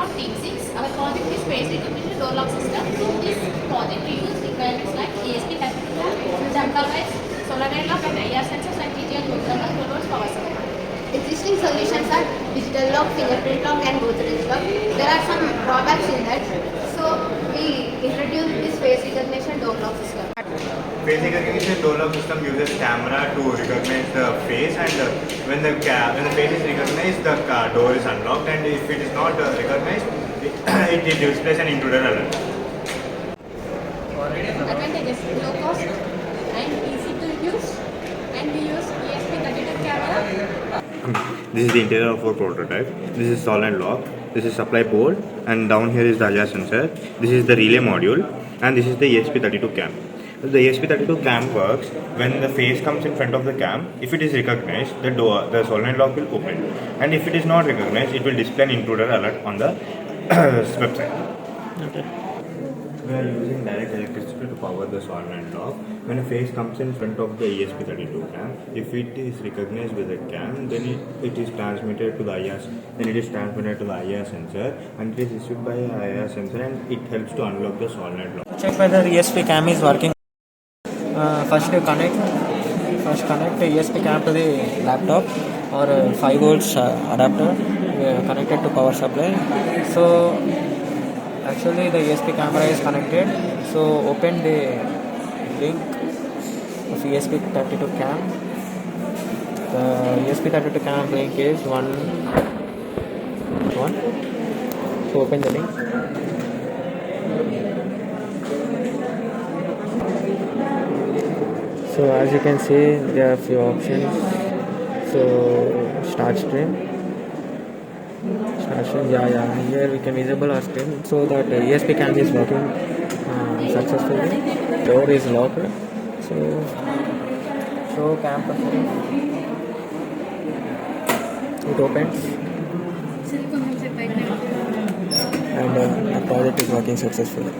of Team 6. Our project is face recognition door lock system. In this project, we use requirements like ESP32, jumper wires, solenoid lock, and IR sensors and TTL controller towards power supply. Existing solutions are digital lock, fingerprint lock, and both-edge lock. There are some drawbacks in that, so we introduced this face recognition door lock system. Face recognition door lock system uses camera to recognize the face, and when the face is recognized, the door is unlocked, and if it is not recognized, it displays an intruder alert. Advantages: low cost and easy to use, and we use ESP32 camera. This is the interior of our prototype. This is solenoid lock. This is supply board, and down here is the IR sensor. This is the relay module, and this is the ESP32 cam. The ESP32 cam works when the face comes in front of the cam. If it is recognized, the solenoid lock will open, and if it is not recognized, it will display an intruder alert on the website. Okay. We are using direct electricity to power the solenoid lock. When a face comes in front of the ESP32 cam, if it is recognized with the cam, then it is transmitted to the IR. Then it is transmitted to the IR sensor, and it is issued by a IR sensor, and it helps to unlock the solenoid lock. Check whether ESP cam is working. First connect the ESP cam to the laptop or 5 volts adapter connected to power supply. So actually the ESP camera is connected. So open the link of ESP32 cam. The ESP32 cam link is one. So open the link. So as you can see, there are a few options. So start stream, yeah. Here we can visible our stream, so that ESP cam is working successfully. Door is locked. So show cam person. It opens, and the project is working successfully.